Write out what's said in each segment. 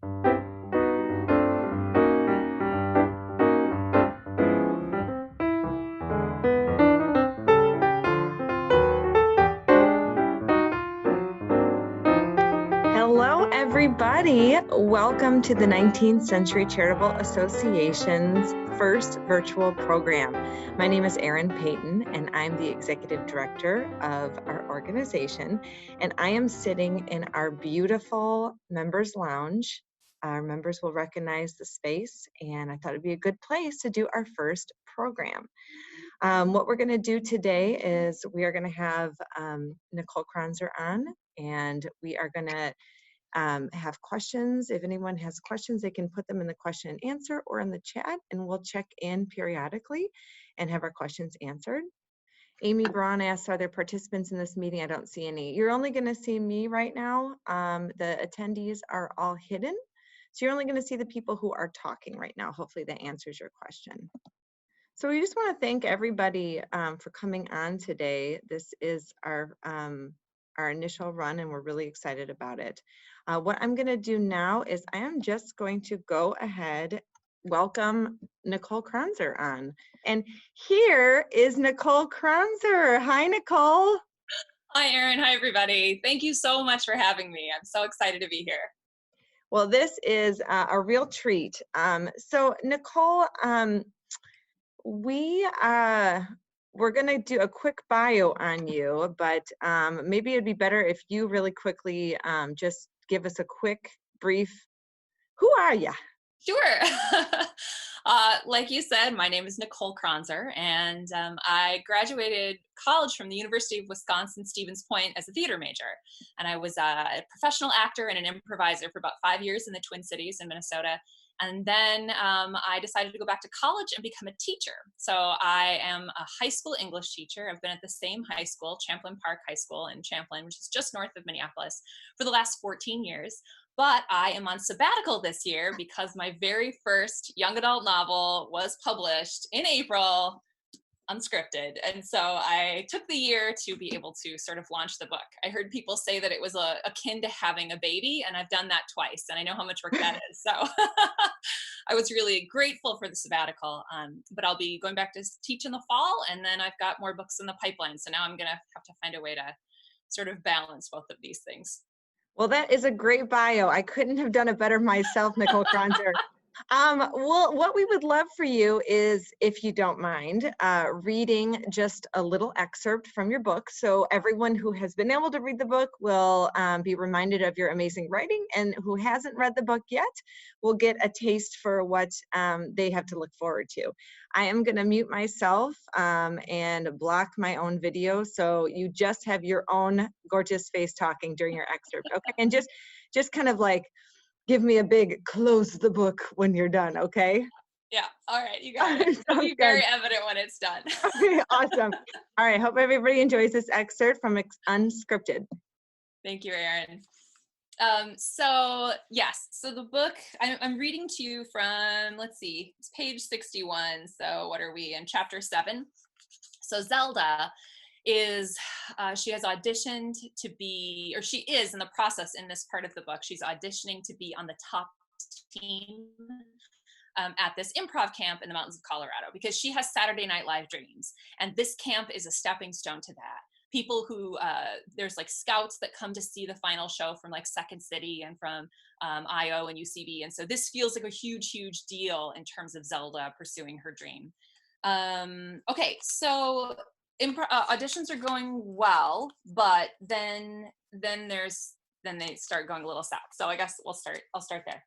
Hello, everybody. Welcome to the 19th Century Charitable Association's first virtual program. My name is Erin Payton, and I'm the Executive Director of our organization. And I am sitting in our beautiful members' lounge. Our members will recognize the space, and I thought it'd be a good place to do our first program. What we're going to do today is we are going to have Nicole Kronzer on, and we are going to have questions. If anyone has questions, they can put them in the question and answer or in the chat, and we'll check in periodically and have our questions answered. Amy Braun asks, are there participants in this meeting? I don't see any. You're only going to see me right now. The attendees are all hidden. So you're only going to see the people who are talking right now. Hopefully that answers your question. So we just want to thank everybody for coming on today. This is our initial run, and we're really excited about it. What I'm going to do now is I am just going to go ahead, welcome Nicole Kronzer on. And here is Nicole Kronzer. Hi, Nicole. Hi, Erin. Hi, everybody. Thank you so much for having me. I'm so excited to be here. Well, this is a real treat. So, Nicole, we're going to do a quick bio on you, but maybe it'd be better if you really quickly just give us a quick, brief, who are you? Sure. Like you said, my name is Nicole Kronzer, and I graduated college from the University of Wisconsin-Stevens Point as a theater major. And I was a professional actor and an improviser for about 5 years in the Twin Cities in Minnesota. And then I decided to go back to college and become a teacher. So I am a high school English teacher. I've been at the same high school, Champlain Park High School in Champlain, which is just north of Minneapolis, for the last 14 years. But I am on sabbatical this year because my very first young adult novel was published in April, Unscripted. And so I took the year to be able to sort of launch the book. I heard people say that it was akin to having a baby, and I've done that twice, and I know how much work that is. So I was really grateful for the sabbatical, but I'll be going back to teach in the fall, and then I've got more books in the pipeline. So now I'm going to have to find a way to sort of balance both of these things. Well, that is a great bio. I couldn't have done it better myself, Nicole Kronzer. Well, what we would love for you is, if you don't mind, reading just a little excerpt from your book. So everyone who has been able to read the book will be reminded of your amazing writing, and who hasn't read the book yet will get a taste for what they have to look forward to. I am going to mute myself and block my own video, so you just have your own gorgeous face talking during your excerpt, okay? And just kind of like give me a big close the book when you're done, okay? Yeah, all right, you got it. It'll be very evident when it's done. Okay, awesome. All right, hope everybody enjoys this excerpt from Unscripted. Thank you, Erin. So the book, I'm reading to you from, let's see, it's page 61. So what are we in, chapter 7? So Zelda is, she has auditioned to be, or she is in the process in this part of the book, she's auditioning to be on the top team at this improv camp in the mountains of Colorado, because she has Saturday Night Live dreams. And this camp is a stepping stone to that. People who, there's like scouts that come to see the final show from like Second City and from IO and UCB. And so this feels like a huge, huge deal in terms of Zelda pursuing her dream. Okay, so auditions are going well, but then they start going a little south. So I guess I'll start there.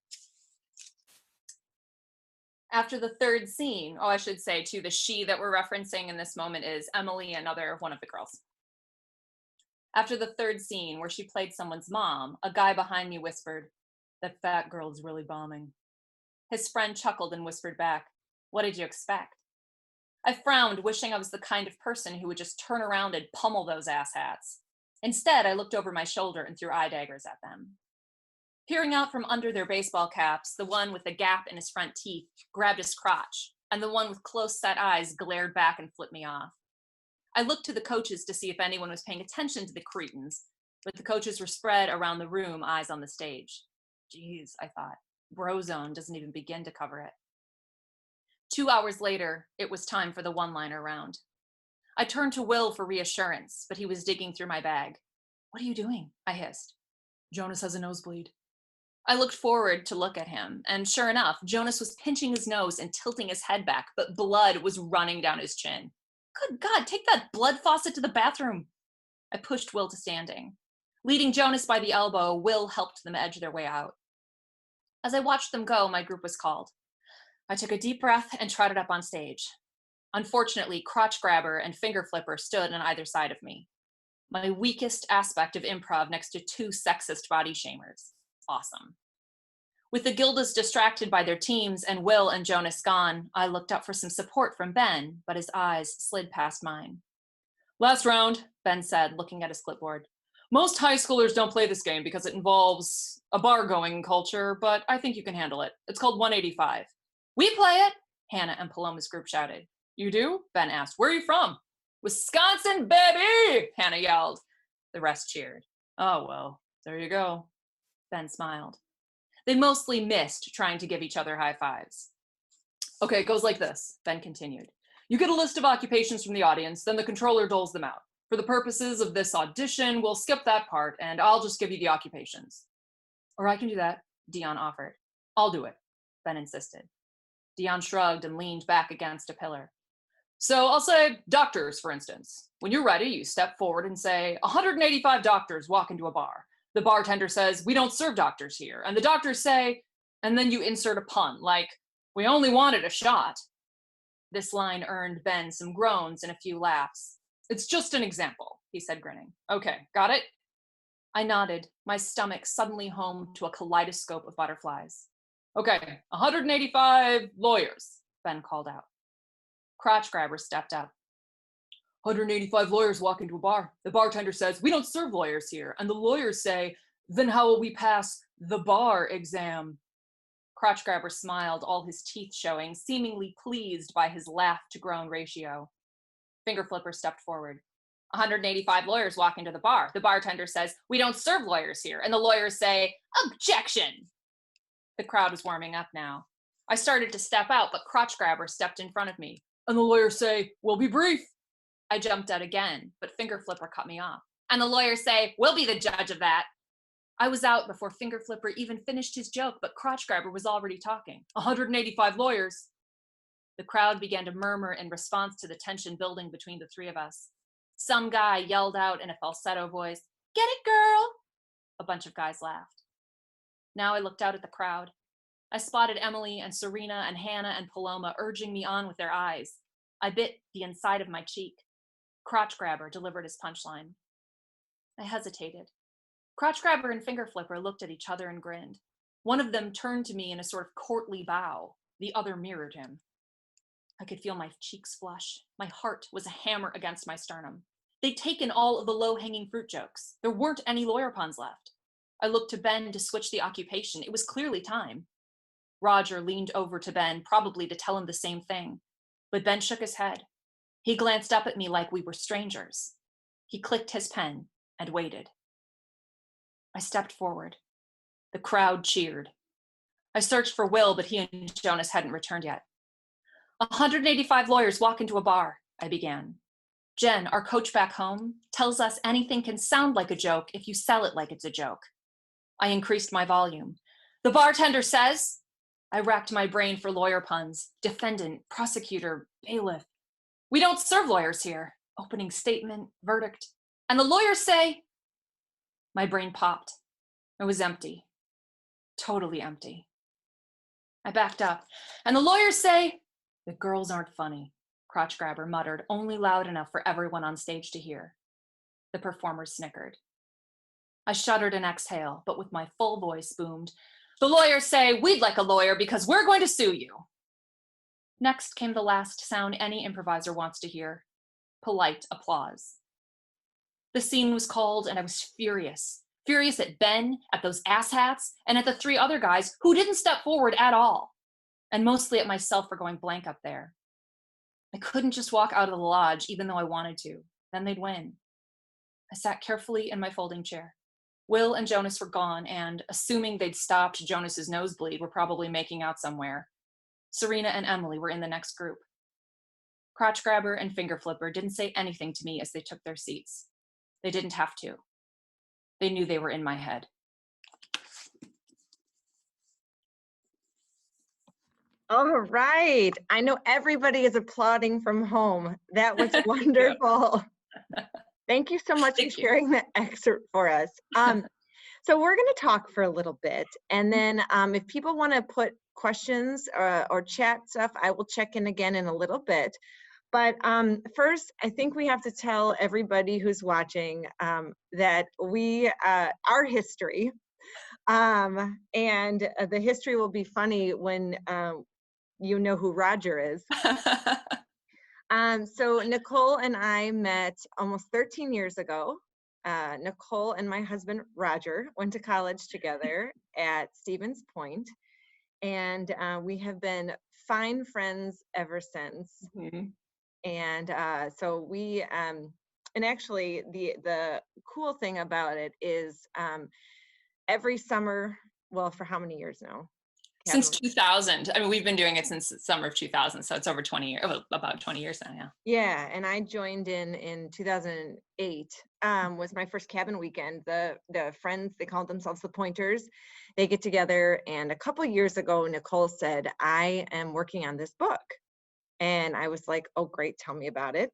After the third scene, I should say too, the she that we're referencing in this moment is Emily, another one of the girls. After the third scene, where she played someone's mom, a guy behind me whispered, "That fat girl's really bombing." His friend chuckled and whispered back, "What did you expect?" I frowned, wishing I was the kind of person who would just turn around and pummel those asshats. Instead, I looked over my shoulder and threw eye daggers at them. Peering out from under their baseball caps, the one with the gap in his front teeth grabbed his crotch, and the one with close-set eyes glared back and flipped me off. I looked to the coaches to see if anyone was paying attention to the cretins, but the coaches were spread around the room, eyes on the stage. Geez, I thought. Brozone doesn't even begin to cover it. 2 hours later, it was time for the one-liner round. I turned to Will for reassurance, but he was digging through my bag. What are you doing? I hissed. Jonas has a nosebleed. I looked forward to look at him, and sure enough, Jonas was pinching his nose and tilting his head back, but blood was running down his chin. Good God, take that blood faucet to the bathroom. I pushed Will to standing. Leading Jonas by the elbow, Will helped them edge their way out. As I watched them go, my group was called. I took a deep breath and trotted up on stage. Unfortunately, Crotch Grabber and Finger Flipper stood on either side of me. My weakest aspect of improv next to two sexist body shamers. Awesome. With the Gildas distracted by their teams and Will and Jonas gone, I looked up for some support from Ben, but his eyes slid past mine. Last round, Ben said, looking at his clipboard. Most high schoolers don't play this game because it involves a bar-going culture, but I think you can handle it. It's called 185. We play it, Hannah and Paloma's group shouted. You do? Ben asked. Where are you from? Wisconsin, baby! Hannah yelled. The rest cheered. Oh, well, there you go. Ben smiled. They mostly missed trying to give each other high fives. Okay, it goes like this, Ben continued. You get a list of occupations from the audience, then the controller doles them out. For the purposes of this audition, we'll skip that part, and I'll just give you the occupations. Or I can do that, Dion offered. I'll do it, Ben insisted. Dion shrugged and leaned back against a pillar. So I'll say doctors, for instance. When you're ready, you step forward and say, 185 doctors walk into a bar. The bartender says, we don't serve doctors here. And the doctors say, and then you insert a pun, like, we only wanted a shot. This line earned Ben some groans and a few laughs. It's just an example, he said, grinning. Okay, got it? I nodded, my stomach suddenly home to a kaleidoscope of butterflies. Okay, 185 lawyers, Ben called out. Crotch Grabber stepped up. 185 lawyers walk into a bar. The bartender says, we don't serve lawyers here. And the lawyers say, then how will we pass the bar exam? Crotch Grabber smiled, all his teeth showing, seemingly pleased by his laugh to groan ratio. Finger Flipper stepped forward. 185 lawyers walk into the bar. The bartender says, we don't serve lawyers here. And the lawyers say, objection. The crowd was warming up now. I started to step out, but Crotch Grabber stepped in front of me. And the lawyers say, we'll be brief. I jumped out again, but Finger Flipper cut me off. And the lawyers say, we'll be the judge of that. I was out before Finger Flipper even finished his joke, but Crotch Grabber was already talking. 185 lawyers. The crowd began to murmur in response to the tension building between the three of us. Some guy yelled out in a falsetto voice, get it, girl? A bunch of guys laughed. Now I looked out at the crowd. I spotted Emily and Serena and Hannah and Paloma urging me on with their eyes. I bit the inside of my cheek. Crotch Grabber delivered his punchline. I hesitated. Crotch Grabber and Finger Flipper looked at each other and grinned. One of them turned to me in a sort of courtly bow. The other mirrored him. I could feel my cheeks flush. My heart was a hammer against my sternum. They'd taken all of the low-hanging fruit jokes. There weren't any lawyer puns left. I looked to Ben to switch the occupation. It was clearly time. Roger leaned over to Ben, probably to tell him the same thing. But Ben shook his head. He glanced up at me like we were strangers. He clicked his pen and waited. I stepped forward. The crowd cheered. I searched for Will, but he and Jonas hadn't returned yet. 185 lawyers walk into a bar, I began. Jen, our coach back home, tells us anything can sound like a joke if you sell it like it's a joke. I increased my volume. The bartender says, I racked my brain for lawyer puns, defendant, prosecutor, bailiff. We don't serve lawyers here. Opening statement, verdict. And the lawyers say, my brain popped. It was empty. Totally empty. I backed up. And the lawyers say, the girls aren't funny, Crotch Grabber muttered, only loud enough for everyone on stage to hear. The performers snickered. I shuddered and exhaled, but with my full voice boomed, the lawyers say, we'd like a lawyer because we're going to sue you. Next came the last sound any improviser wants to hear. Polite applause. The scene was called and I was furious. Furious at Ben, at those asshats, and at the three other guys who didn't step forward at all. And mostly at myself for going blank up there. I couldn't just walk out of the lodge even though I wanted to. Then they'd win. I sat carefully in my folding chair. Will and Jonas were gone, and assuming they'd stopped Jonas's nosebleed, were probably making out somewhere. Serena and Emily were in the next group. Crotch Grabber and Finger Flipper didn't say anything to me as they took their seats. They didn't have to. They knew they were in my head. All right. I know everybody is applauding from home. That was wonderful. Thank you so much for sharing that excerpt for us. So we're going to talk for a little bit, and then if people want to put questions or chat stuff, I will check in again in a little bit. But first, I think we have to tell everybody who's watching that we, our history, and the history will be funny when you know who Roger is. So Nicole and I met almost 13 years ago. Nicole and my husband, Roger, went to college together at Stevens Point, and we have been fine friends ever since. Mm-hmm. And so we, and actually the cool thing about it is every summer, well, for how many years now? Since 2000. I mean, we've been doing it since the summer of 2000, so it's over 20 years, about 20 years now, yeah. Yeah, and I joined in 2008, was my first cabin weekend. The friends, they called themselves the Pointers. They get together, and a couple years ago, Nicole said, I am working on this book. And I was like, oh, great, tell me about it.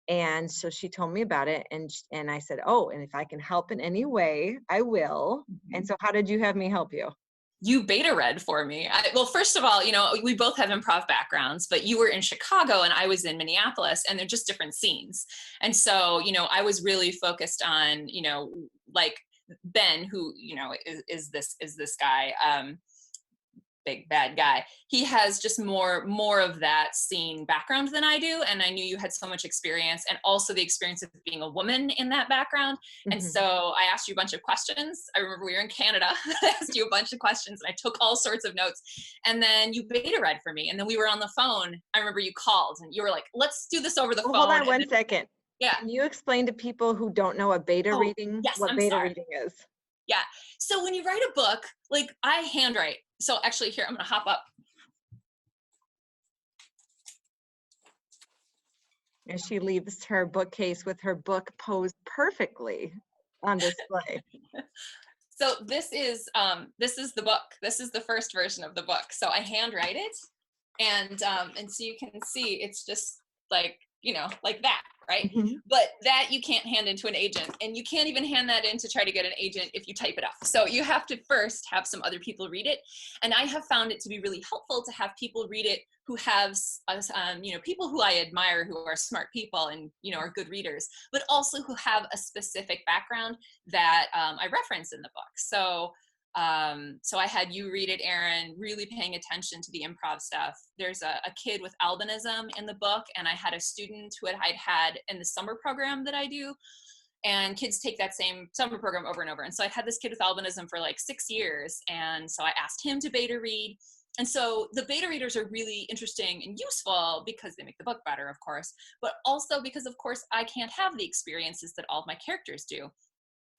And so she told me about it, and I said, oh, and if I can help in any way, I will. Mm-hmm. And so how did you have me help you? You beta read for me. Well, first of all, you know, we both have improv backgrounds, but you were in Chicago and I was in Minneapolis, and they're just different scenes. And so, you know, I was really focused on, you know, like Ben, who, you know, is this guy, big bad guy. He has just more of that scene background than I do, and I knew you had so much experience, and also the experience of being a woman in that background. Mm-hmm. And so I asked you a bunch of questions. I remember we were in Canada. I asked you a bunch of questions, and I took all sorts of notes, and then you beta read for me, and then we were on the phone. I remember you called and you were like, let's do this over the phone. Hold on one second. Yeah. Can you explain to people who don't know a beta reading, what beta reading is? Yeah. So when you write a book, like I handwrite. So actually here, I'm going to hop up. And she leaves her bookcase with her book posed perfectly on display. So this is the book. This is the first version of the book. So I handwrite it, and so you can see it's just like, you know, like that, right? Mm-hmm. But that you can't hand into an agent, and you can't even hand that in to try to get an agent if you type it up. So you have to first have some other people read it. And I have found it to be really helpful to have people read it who have, you know, people who I admire, who are smart people and, you know, are good readers, but also who have a specific background that I reference in the book. So I had you read it, Erin, really paying attention to the improv stuff. There's a kid with albinism in the book, and I had a student who I'd had in the summer program that I do, and kids take that same summer program over and over. And so I'd had this kid with albinism for like 6 years, and so I asked him to beta read. And so the beta readers are really interesting and useful because they make the book better, of course, but also because, of course, I can't have the experiences that all of my characters do.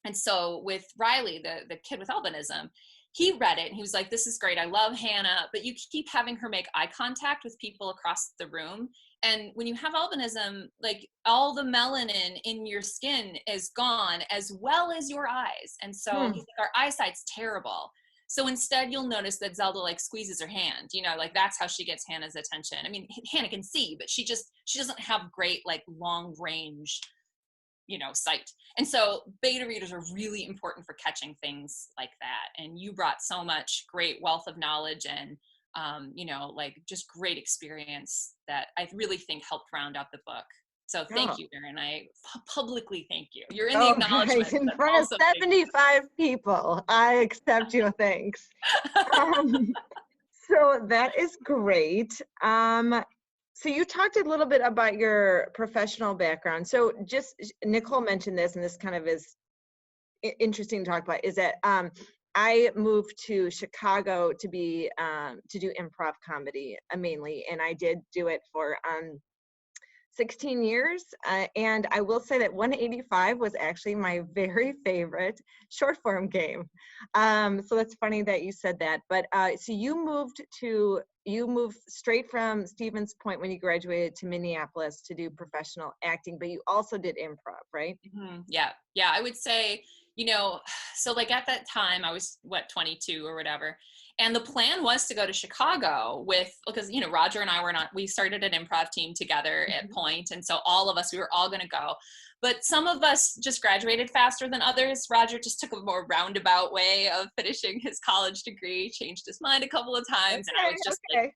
And so with Riley, the kid with albinism, he read it and he was like, this is great. I love Hannah, but you keep having her make eye contact with people across the room. And when you have albinism, like all the melanin in your skin is gone, as well as your eyes. And so he's like, our eyesight's terrible. So instead you'll notice that Zelda like squeezes her hand, you know, like that's how she gets Hannah's attention. I mean, Hannah can see, but she doesn't have great like long range, you know, sight. And so beta readers are really important for catching things like that. And you brought so much great wealth of knowledge and, you know, like just great experience that I really think helped round out the book. So thank you, Erin. I publicly thank you. You're in the acknowledgement. Guys, in front of 75 people, I accept your thanks. So that is great. So you talked a little bit about your professional background. So just Nicole mentioned this, and this kind of is interesting to talk about, is that I moved to Chicago to be to do improv comedy mainly, and I did do it for 16 years. And I will say that 185 was actually my very favorite short form game. So that's funny that you said that. But so you moved straight from Stevens Point when you graduated to Minneapolis to do professional acting, but you also did improv, right? Yeah. I would say, so like at that time I was 22 or whatever. And the plan was to go to Chicago because, Roger and I we started an improv team together at Point. And so all of us, we were all going to go. But some of us just graduated faster than others. Roger just took a more roundabout way of finishing his college degree, changed his mind a couple of times. And I was just like,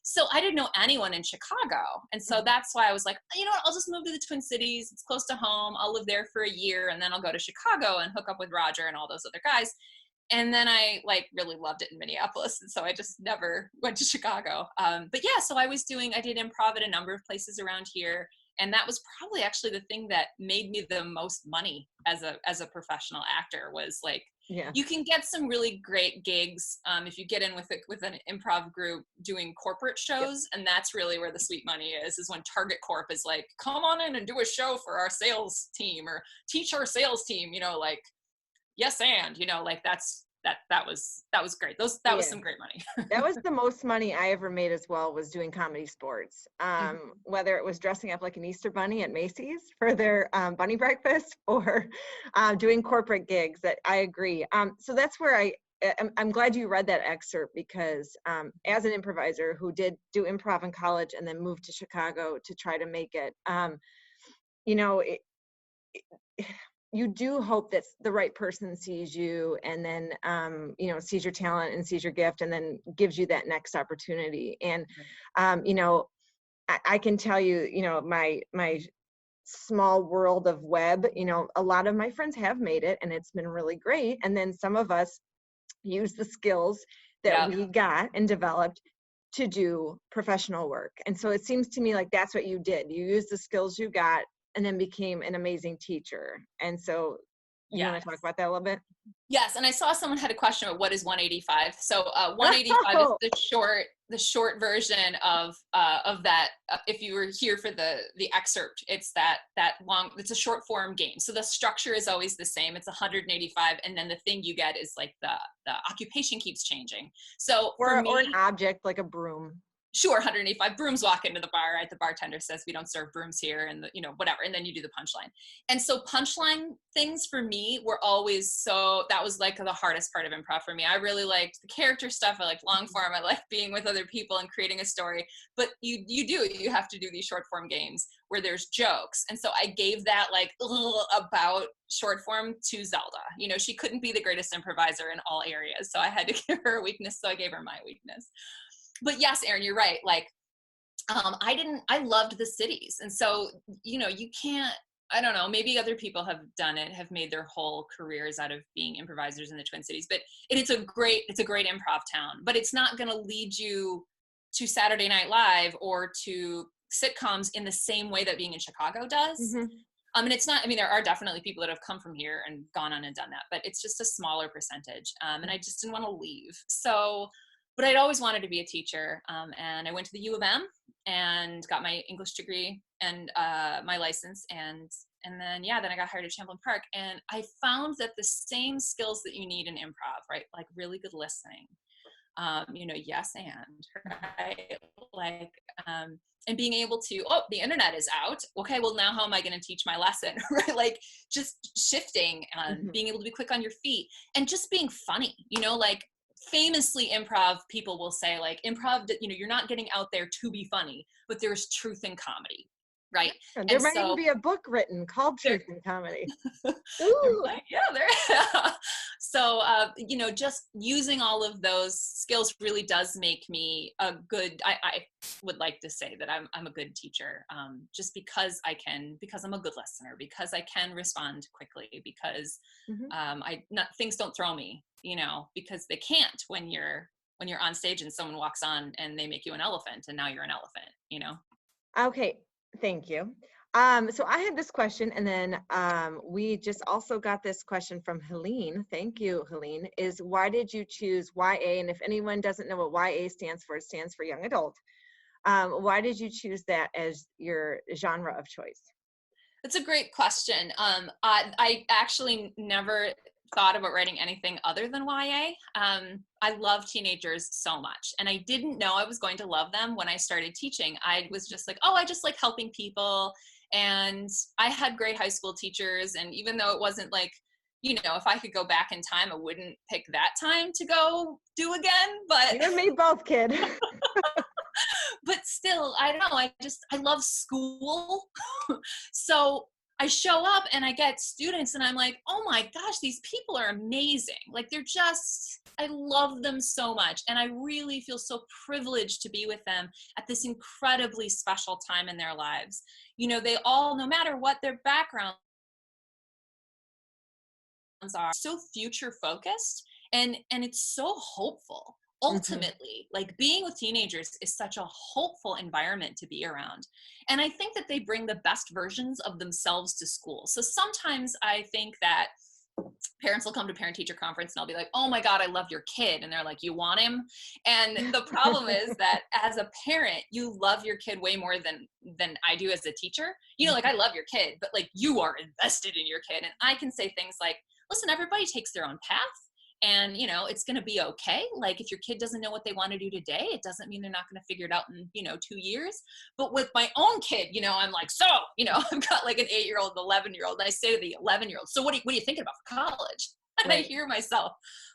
so I didn't know anyone in Chicago. And so that's why I was like, you know what, I'll just move to the Twin Cities. It's close to home. I'll live there for a year and then I'll go to Chicago and hook up with Roger and all those other guys. And then I really loved it in Minneapolis. And so I just never went to Chicago. But yeah, so I did improv at a number of places around here. And that was probably actually the thing that made me the most money as a professional actor was like, you can get some really great gigs if you get in with an improv group doing corporate shows. And that's really where the sweet money is when Target Corp is like, come on in and do a show for our sales team or teach our sales team, like, yes. And, that was great. That was some great money. That was the most money I ever made as well, was doing comedy sports. Whether it was dressing up like an Easter bunny at Macy's for their bunny breakfast or doing corporate gigs. That I agree. So that's where I'm glad you read that excerpt, because as an improviser who did do improv in college and then moved to Chicago to try to make it, you do hope that the right person sees you and then, sees your talent and sees your gift and then gives you that next opportunity. And, I can tell you, my small world of web, a lot of my friends have made it and it's been really great. And then some of us use the skills that we got and developed to do professional work. And so it seems to me like that's what you did. You used the skills you got and then became an amazing teacher. And so you want to talk about that a little bit? Yes. And I saw someone had a question about what is 185. So 185 is the short version of that. If you were here for the excerpt, it's that long, it's a short form game. So the structure is always the same. It's 185. And then the thing you get is like the occupation keeps changing. So or an object like a broom. Sure, 185 brooms walk into the bar, right? The bartender says, we don't serve brooms here, and whatever. And then you do the punchline. And so punchline things for me were always that was like the hardest part of improv for me. I really liked the character stuff. I liked long form. I liked being with other people and creating a story. But you have to do these short form games where there's jokes. And so I gave that about short form to Zelda. She couldn't be the greatest improviser in all areas. So I had to give her a weakness. So I gave her my weakness. But yes, Erin, you're right. Like, I loved the cities. And so, you can't, I don't know, maybe other people have done it, have made their whole careers out of being improvisers in the Twin Cities, but it's a great improv town, but it's not going to lead you to Saturday Night Live or to sitcoms in the same way that being in Chicago does. And it's not, there are definitely people that have come from here and gone on and done that, but it's just a smaller percentage. And I just didn't want to leave. So, but I'd always wanted to be a teacher. And I went to the U of M and got my English degree and my license. And then I got hired at Champlain Park. And I found that the same skills that you need in improv, right? Like really good listening, yes, and right? Like, and being able to, the internet is out. Okay, well now how am I going to teach my lesson, right? Like just shifting, being able to be quick on your feet and just being funny, like, famously improv people will say like improv, you're not getting out there to be funny, but there's truth in comedy, right? And there might even be a book written called Truth in Comedy. Ooh. So just using all of those skills really does make me a good, I would like to say that I'm a good teacher, just because I'm a good listener, because I can respond quickly, because things don't throw me, because they can't when you're on stage and someone walks on and they make you an elephant and now you're an elephant, Okay, thank you. So I had this question, and then we just also got this question from Helene. Thank you, Helene. Is why did you choose YA? And if anyone doesn't know what YA stands for, it stands for young adult. Why did you choose that as your genre of choice? That's a great question. I actually never thought about writing anything other than YA. I love teenagers so much, and I didn't know I was going to love them when I started teaching. I was just like, oh, I just like helping people, and I had great high school teachers, and even though it wasn't like, if I could go back in time, I wouldn't pick that time to go do again, but you and me both, kid. but still, I don't know, I love school. So I show up and I get students and I'm like, oh my gosh, these people are amazing. Like I love them so much. And I really feel so privileged to be with them at this incredibly special time in their lives. They all, no matter what their background are, so future focused, and it's so hopeful. Ultimately, like being with teenagers is such a hopeful environment to be around. And I think that they bring the best versions of themselves to school. So sometimes I think that parents will come to parent-teacher conference and I'll be like, oh my God, I love your kid. And they're like, you want him? And the problem is that as a parent, you love your kid way more than I do as a teacher. Like I love your kid, but like you are invested in your kid. And I can say things like, listen, everybody takes their own path. And, it's going to be okay. Like if your kid doesn't know what they want to do today, it doesn't mean they're not going to figure it out in, 2 years. But with my own kid, I'm like, so, I've got like an 8-year-old, an 11-year-old. And I say to the 11-year-old, so what are you thinking about for college? And right. I hear myself,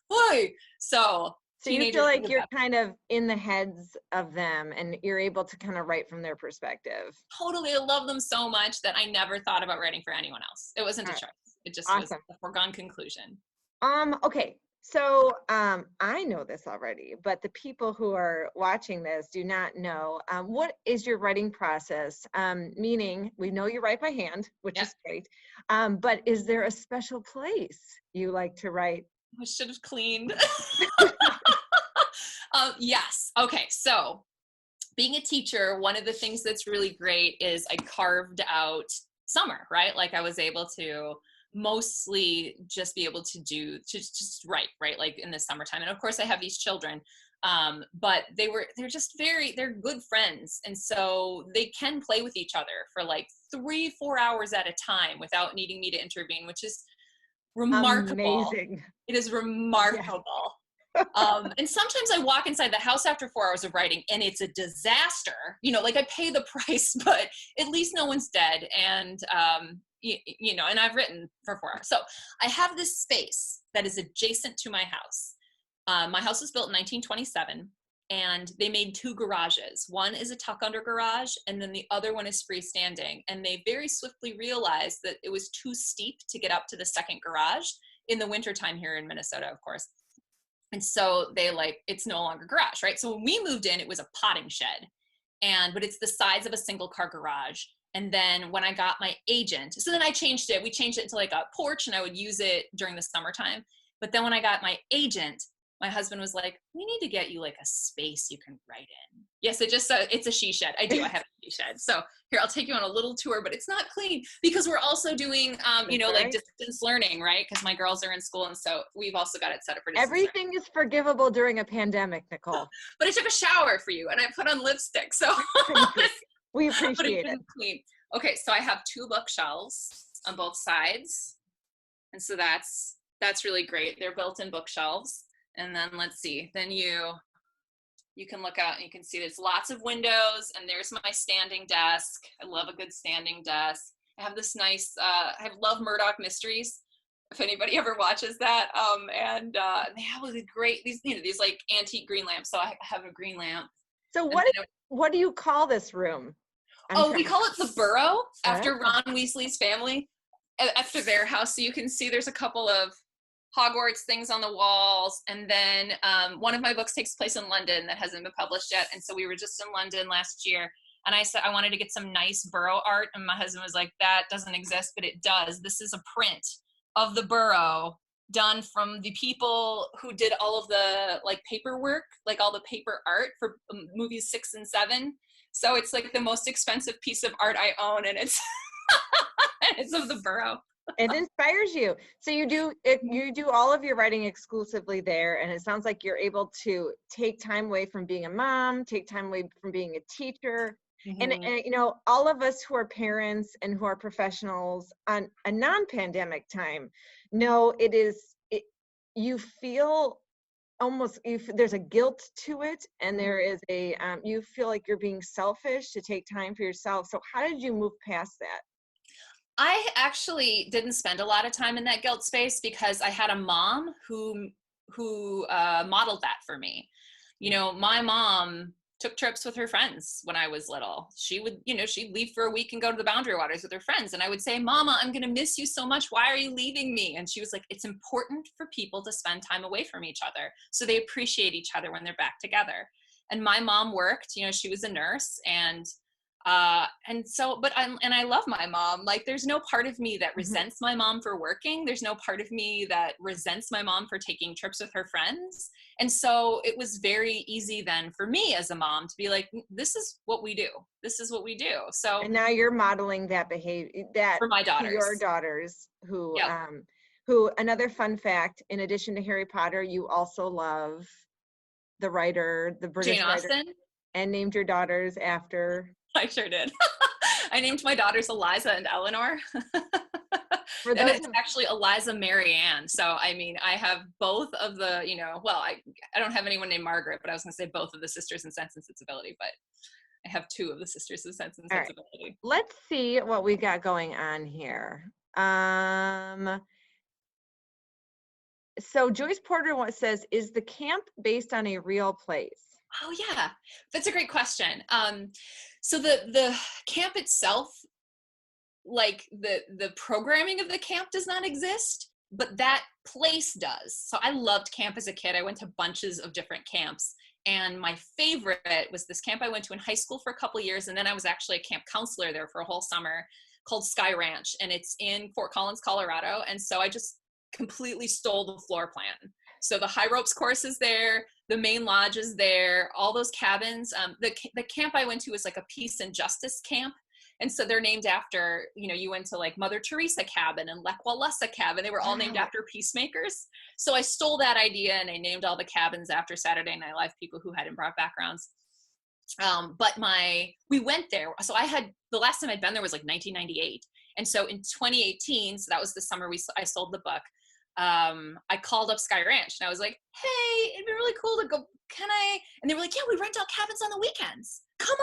boy. So you feel like you're kind of in the heads of them and you're able to kind of write from their perspective. Totally. I love them so much that I never thought about writing for anyone else. It wasn't a choice. It just was a foregone conclusion. Okay. So I know this already, but the people who are watching this do not know. What is your writing process? Meaning, we know you write by hand, which is great. But is there a special place you like to write? I should have cleaned. Yes. Okay. So being a teacher, one of the things that's really great is I carved out summer, right? Like I was able to mostly just be able to just write, like in the summertime. And of course I have these children, but they're good friends. And so they can play with each other for like 3-4 hours at a time without needing me to intervene, which is remarkable. Amazing. It is remarkable. Yeah. And sometimes I walk inside the house after 4 hours of writing and it's a disaster, like I pay the price, but at least no one's dead. And, and I've written for 4 hours. So I have this space that is adjacent to my house. My house was built in 1927 and they made 2 garages. One is a tuck under garage and then the other one is freestanding. And they very swiftly realized that it was too steep to get up to the second garage in the wintertime here in Minnesota, of course. And so it's no longer garage, right? So when we moved in, it was a potting shed, but it's the size of a single car garage. And then when I got my agent, so then we changed it into like a porch and I would use it during the summertime. But then when I got my agent, my husband was like, we need to get you like a space you can write in. Yes, it's a she shed. I have a she shed. So here, I'll take you on a little tour, but it's not clean because we're also doing, like distance learning, right? Because my girls are in school. And so we've also got it set up for distance Everything learning. Is forgivable during a pandemic, Nicole. But I took a shower for you and I put on lipstick. So we appreciate it. Clean. Okay. So I have 2 bookshelves on both sides. And so that's really great. They're built-in bookshelves. And then let's see, then you can look out and you can see there's lots of windows and there's my standing desk. I love a good standing desk. I have this nice, I love Murdoch Mysteries, if anybody ever watches that. And they have these like antique green lamps. So I have a green lamp. So what do you call this room? We call it the Burrow after Ron Weasley's family, after their house. So you can see there's a couple of Hogwarts things on the walls. And then one of my books takes place in London that hasn't been published yet. And so we were just in London last year. And I said, I wanted to get some nice Burrow art. And my husband was like, that doesn't exist, but it does. This is a print of the Burrow done from the people who did all of the like paperwork, like all the paper art for movies 6 and 7. So it's like the most expensive piece of art I own. And it's, it's of the Burrow. It inspires you. So you do all of your writing exclusively there, and it sounds like you're able to take time away from being a mom, take time away from being a teacher. Mhm. And all of us who are parents and who are professionals on a non-pandemic time know you feel almost there's a guilt to it, and there is you feel like you're being selfish to take time for yourself. So how did you move past that? I actually didn't spend a lot of time in that guilt space because I had a mom who modeled that for me. My mom took trips with her friends when I was little. She would, she'd leave for a week and go to the Boundary Waters with her friends. And I would say, Mama, I'm going to miss you so much. Why are you leaving me? And she was like, it's important for people to spend time away from each other so they appreciate each other when they're back together. And my mom worked, she was a nurse, and I love my mom. Like, there's no part of me that resents my mom for working. There's no part of me that resents my mom for taking trips with her friends. And so it was very easy then for me as a mom to be like, this is what we do. This is what we do. So, And now you're modeling that behavior for my to your daughters. daughters Yep. who another fun fact, in addition to Harry Potter, you also love the writer, the Jane British writer, Austen. and named your daughters after. I sure did. I named my daughters Eliza and Eleanor. For And those it's actually Eliza Marianne. So, I mean, I have both of the, I don't have anyone named Margaret, but I was going to say both of the sisters in Sense and Sensibility, but I have two of the sisters in Sense and all right, Sensibility. let's see what we got going on here. So Joyce Porter says, is the camp based on a real place? Oh yeah, that's a great question. So the camp itself, like the programming of the camp does not exist, but that place does. So I loved camp as a kid. I went to bunches of different camps, and my favorite was this camp I went to in high school for a couple of years, and then I was actually a camp counselor there for a whole summer, called Sky Ranch, and it's in Fort Collins, Colorado. And so I just completely stole the floor plan. So the high ropes course is there, the main lodge is there, all those cabins. The camp I went to was like a peace and justice camp. And so they're named after, you went to like Mother Teresa cabin and Lech Walesa cabin. They were all named after peacemakers. So I stole that idea and I named all the cabins after Saturday Night Live people who had improv backgrounds. But we went there. So the last time I'd been there was like 1998. And so in 2018, so that was the summer I sold the book. I called up Sky Ranch and I was like, hey, it'd be really cool to go. And they were like, yeah, we rent out cabins on the weekends. Come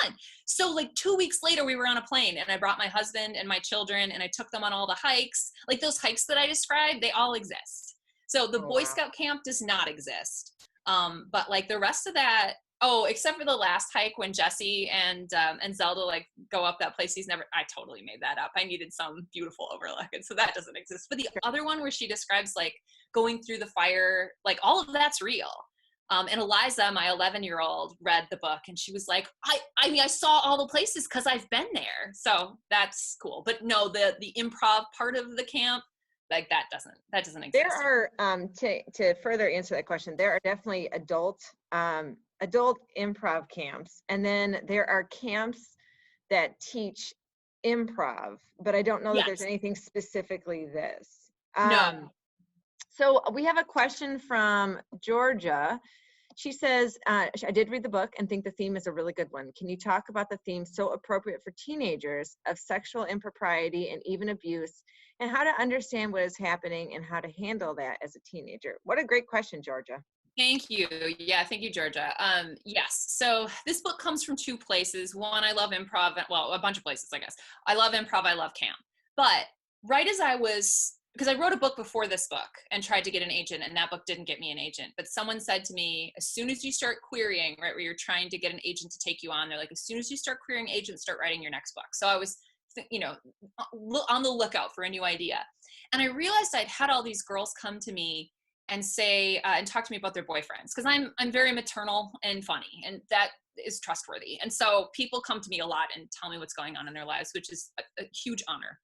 on. So like 2 weeks later, we were on a plane and I brought my husband and my children and I took them on all the hikes. Like those hikes that I described, they all exist. So the Boy Scout camp does not exist. But like the rest of that, except for the last hike when Jesse and Zelda like go up that place I totally made that up. I needed some beautiful overlook. And so that doesn't exist. But the other one where she describes like going through the fire, like all of that's real. And Eliza, my 11-year-old, read the book and she was like, I saw all the places because I've been there. So that's cool. But no, the improv part of the camp, like that doesn't exist. There are, to further answer that question, there are definitely adult improv camps. And then there are camps that teach improv, but I don't know that there's anything specifically this. No. So we have a question from Georgia. She says, I did read the book and think the theme is a really good one. Can you talk about the theme so appropriate for teenagers of sexual impropriety and even abuse, and how to understand what is happening and how to handle that as a teenager? What a great question, Georgia. Thank you. Yeah, thank you, Georgia. Yes, so this book comes from two places. One, I love improv, well, a bunch of places, I guess. I love improv, I love camp. But right as because I wrote a book before this book and tried to get an agent, and that book didn't get me an agent. But someone said to me, as soon as you start querying, right, where you're trying to get an agent to take you on, they're like, as soon as you start querying agents, start writing your next book. So I was, on the lookout for a new idea. And I realized I'd had all these girls come to me and say, and talk to me about their boyfriends. Because I'm very maternal and funny, and that is trustworthy. And so people come to me a lot and tell me what's going on in their lives, which is a huge honor.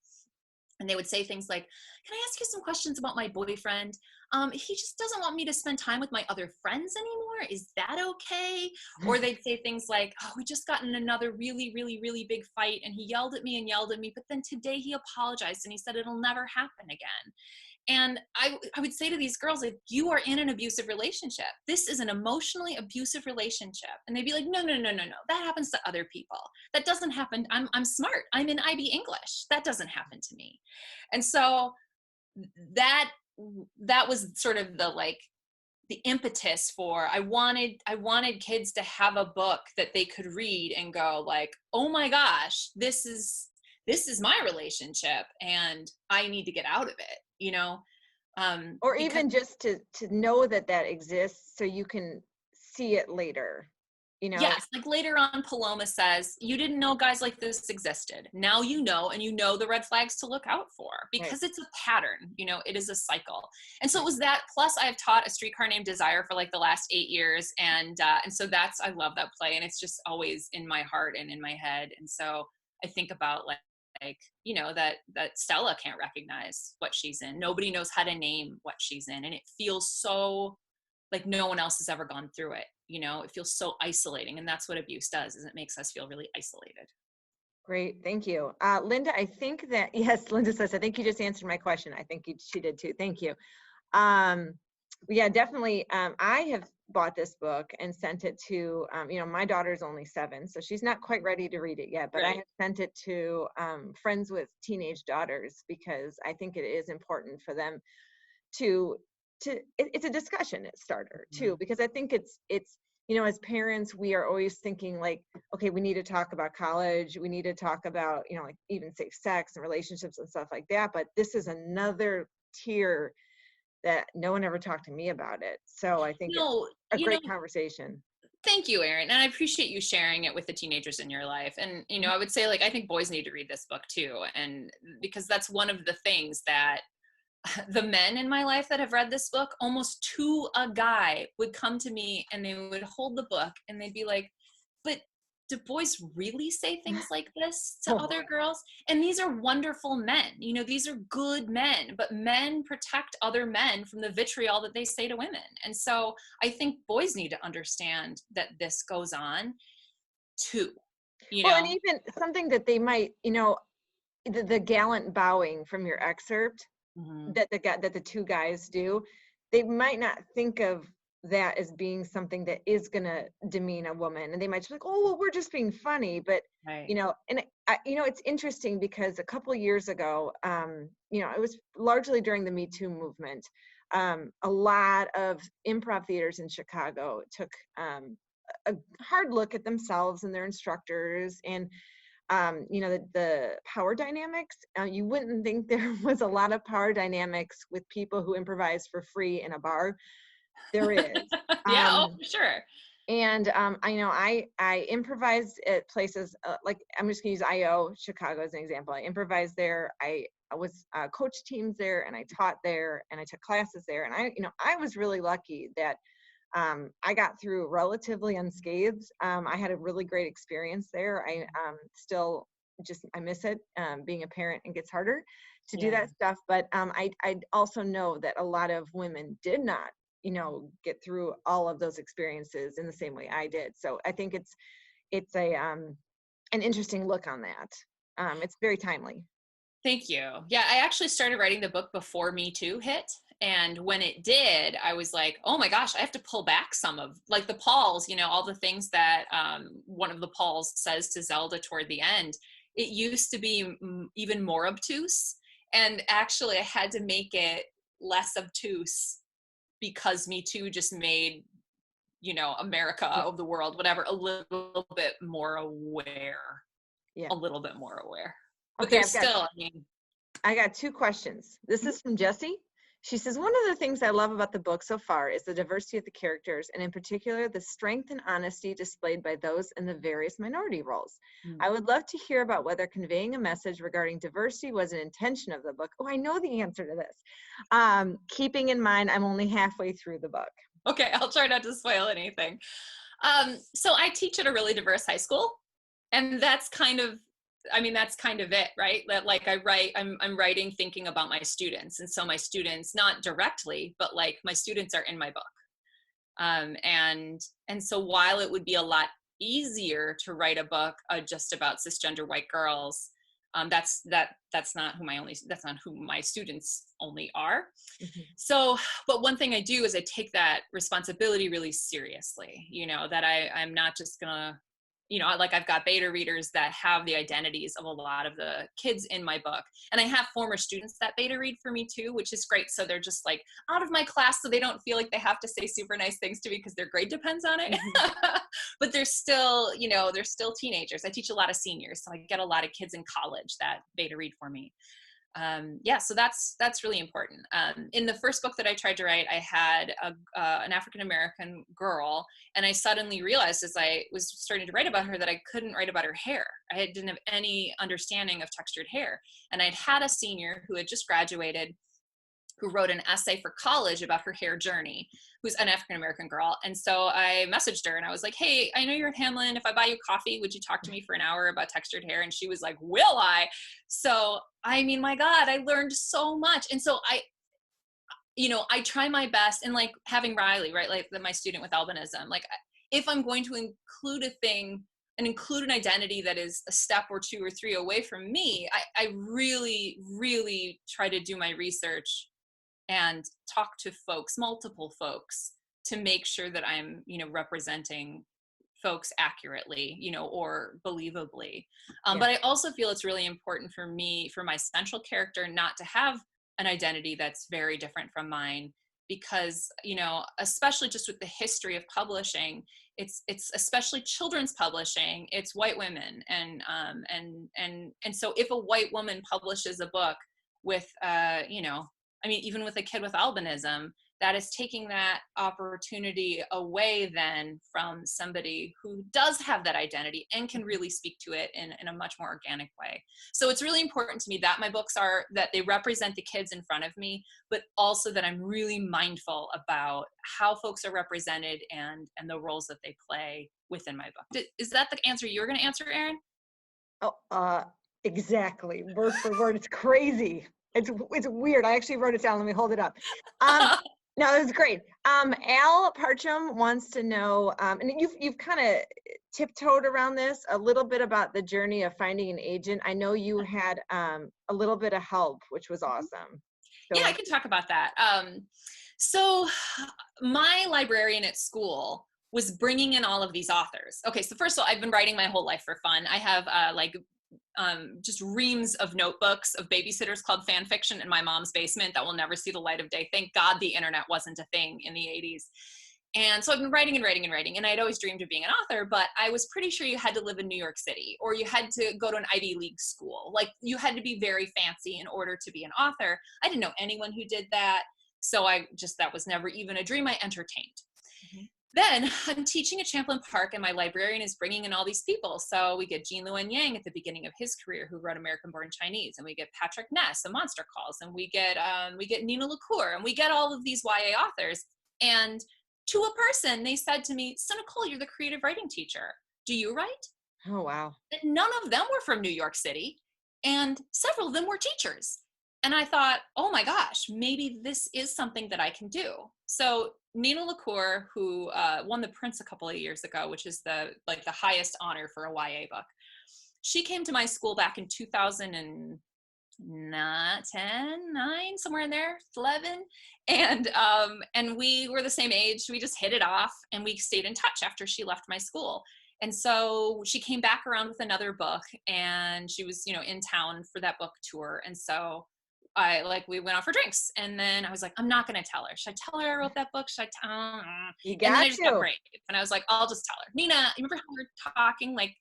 And they would say things like, can I ask you some questions about my boyfriend? He just doesn't want me to spend time with my other friends anymore. Is that okay? Or they'd say things like, oh, we just got in another really, really, really big fight and he yelled at me and yelled at me. But then today he apologized and he said it'll never happen again. And I would say to these girls, like, you are in an abusive relationship. This is an emotionally abusive relationship. And they'd be like, no. That happens to other people. That doesn't happen. I'm smart. I'm in IB English. That doesn't happen to me. And so that was sort of the impetus for, I wanted kids to have a book that they could read and go like, oh my gosh, this is my relationship and I need to get out of it, you know? Or even just to know that exists so you can see it later, you know? Yes, like later on, Paloma says, you didn't know guys like this existed. Now you know, and you know the red flags to look out for because It's a pattern, you know, it is a cycle. And so it was that, plus I have taught A Streetcar Named Desire for like the last 8 years. And so I love that play, and it's just always in my heart and in my head. And so I think about like, you know, that Stella can't recognize what she's in. Nobody knows how to name what she's in. And it feels so like no one else has ever gone through it. You know, it feels so isolating. And that's what abuse does, is it makes us feel really isolated. Great. Thank you. Linda, I think that, yes, Linda says, I think you just answered my question. I think she did too. Thank you. Yeah, definitely. I have bought this book and sent it to, you know, my daughter's only 7, so she's not quite ready to read it yet, but I have sent it to friends with teenage daughters because I think it is important for them it's a discussion starter too, because I think it's, you know, as parents, we are always thinking like, okay, we need to talk about college. We need to talk about, you know, like even safe sex and relationships and stuff like that. But this is another tier that no one ever talked to me about it. So I think it's a great conversation. Thank you, Erin. And I appreciate you sharing it with the teenagers in your life. And, you know, I would say like, I think boys need to read this book too. And because that's one of the things that the men in my life that have read this book, almost to a guy, would come to me and they would hold the book and they'd be like, but do boys really say things like this to other girls? And these are wonderful men, you know, these are good men, but men protect other men from the vitriol that they say to women. And so I think boys need to understand that this goes on too, you know? Well, and even something that they might, you know, the gallant bowing from your excerpt, that the 2 guys do, they might not think of that as being something that is going to demean a woman, and they might just be like, oh, well, we're just being funny. But you know, and you know, it's interesting because a couple of years ago, you know, it was largely during the Me Too movement, a lot of improv theaters in Chicago took a hard look at themselves and their instructors, and you know, the power dynamics. You wouldn't think there was a lot of power dynamics with people who improvise for free in a bar. There is. Yeah, for sure. And I know I improvised at places like, I'm just gonna use IO Chicago as an example. I improvised there. I was coach teams there, and I taught there, and I took classes there. And I was really lucky that I got through relatively unscathed. I had a really great experience there. I still I miss it. Being a parent, it gets harder to do that stuff. But I also know that a lot of women did not, you know, get through all of those experiences in the same way I did. So I think it's an interesting look on that. It's very timely. Thank you. Yeah, I actually started writing the book before Me Too hit. And when it did, I was like, oh my gosh, I have to pull back some of, like, the Pauls, you know, all the things that one of the Pauls says to Zelda toward the end. It used to be even more obtuse. And actually, I had to make it less obtuse because Me Too just made, you know, America of the world, whatever, a little bit more aware. Yeah. A little bit more aware. But okay, there's still, I mean. I got 2 questions. This is from Jessie. She says, one of the things I love about the book so far is the diversity of the characters, and in particular, the strength and honesty displayed by those in the various minority roles. I would love to hear about whether conveying a message regarding diversity was an intention of the book. Oh, I know the answer to this. Keeping in mind, I'm only halfway through the book. Okay, I'll try not to spoil anything. So I teach at a really diverse high school, and that's kind of I mean, that's kind of it, right? That like I'm writing thinking about my students. And so my students, not directly, but like my students are in my book. And so while it would be a lot easier to write a book just about cisgender white girls, that's not who my students only are. Mm-hmm. So, but one thing I do is I take that responsibility really seriously, that I'm not just gonna, like I've got beta readers that have the identities of a lot of the kids in my book. And I have former students that beta read for me too, which is great. So they're just like out of my class, so they don't feel like they have to say super nice things to me because their grade depends on it. Mm-hmm. But they're still, they're still teenagers. I teach a lot of seniors, so I get a lot of kids in college that beta read for me. So that's really important. In the first book that I tried to write, I had an African-American girl, and I suddenly realized as I was starting to write about her that I couldn't write about her hair. I didn't have any understanding of textured hair. And I'd had a senior who had just graduated who wrote an essay for college about her hair journey, who's an African-American girl. And so I messaged her and I was like, hey, I know you're in Hamlin. If I buy you coffee, would you talk to me for an hour about textured hair? And she was like, will I? So, I mean, my God, I learned so much. And so I try my best, and like having Riley, right? Like my student with albinism, like if I'm going to include a thing and include an identity that is a step or two or three away from me, I really, really try to do my research and talk to folks, multiple folks, to make sure that I'm, representing folks accurately, or believably. But I also feel it's really important for me, for my central character, not to have an identity that's very different from mine, because, especially just with the history of publishing, it's especially children's publishing, it's white women. And so if a white woman publishes a book with, even with a kid with albinism, that is taking that opportunity away then from somebody who does have that identity and can really speak to it in a much more organic way. So it's really important to me that my books that they represent the kids in front of me, but also that I'm really mindful about how folks are represented and the roles that they play within my book. Is that the answer you were going to answer, Erin? Oh, exactly. Word for word. It's crazy. It's weird. I actually wrote it down. Let me hold it up. No, it was great. Al Parcham wants to know, and you've kind of tiptoed around this a little bit about the journey of finding an agent. I know you had a little bit of help, which was awesome. So, yeah, I can talk about that. So my librarian at school was bringing in all of these authors. Okay, so first of all, I've been writing my whole life for fun. I have just reams of notebooks of Babysitters Club fan fiction in my mom's basement that will never see the light of day. Thank God the internet wasn't a thing in the 80s. And so I've been writing and writing and writing, and I'd always dreamed of being an author, but I was pretty sure you had to live in New York City, or you had to go to an Ivy League school. Like, you had to be very fancy in order to be an author. I didn't know anyone who did that, so that was never even a dream I entertained. Mm-hmm. Then I'm teaching at Champlain Park, and my librarian is bringing in all these people. So we get Jean Luen Yang at the beginning of his career, who wrote American Born Chinese, and we get Patrick Ness, The Monster Calls, and we get Nina LaCour, and we get all of these YA authors. And to a person, they said to me, "So Nicole, you're the creative writing teacher. Do you write?" Oh, wow. And none of them were from New York City, and several of them were teachers. And I thought, oh my gosh, maybe this is something that I can do. So Nina LaCour, who won the Prince a couple of years ago, which is the highest honor for a YA book, she came to my school back in 2010, 9, somewhere in there, 11. And we were the same age. We just hit it off, and we stayed in touch after she left my school. And so she came back around with another book, and she was, in town for that book tour. And so we went out for drinks, and then I was like, I'm not going to tell her. Should I tell her I wrote that book? Should I tell her? You got and then I to. just got brave, and I was like, I'll just tell her. Nina, you remember how we were talking? Like,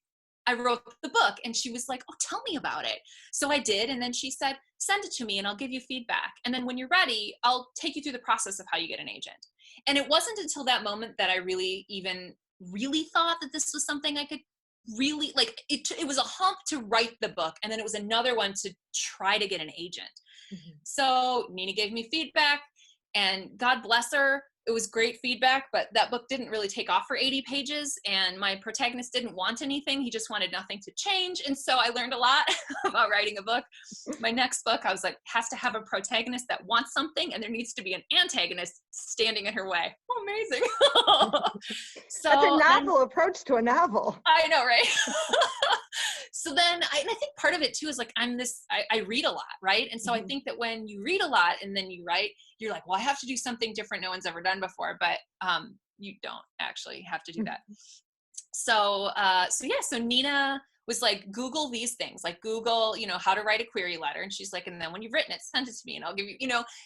I wrote the book, and she was like, oh, tell me about it. So I did. And then she said, send it to me and I'll give you feedback. And then when you're ready, I'll take you through the process of how you get an agent. And it wasn't until that moment that I really thought that this was something I could really, it was a hump to write the book. And then it was another one to try to get an agent. Mm-hmm. So Nina gave me feedback, and God bless her. it was great feedback, but that book didn't really take off for 80 pages. And my protagonist didn't want anything. He just wanted nothing to change. And so I learned a lot about writing a book. My next book, I was like, has to have a protagonist that wants something, and there needs to be an antagonist standing in her way. Oh, amazing. So that's a novel approach to a novel. I know, right? So then I think part of it too is like, I read a lot, right? And so I think that when you read a lot and then you write, you're like, well, I have to do something different no one's ever done before, but you don't actually have to do that. So Nina was like, Google these things, like Google, how to write a query letter. And she's like, and then when you've written it, send it to me and I'll give you,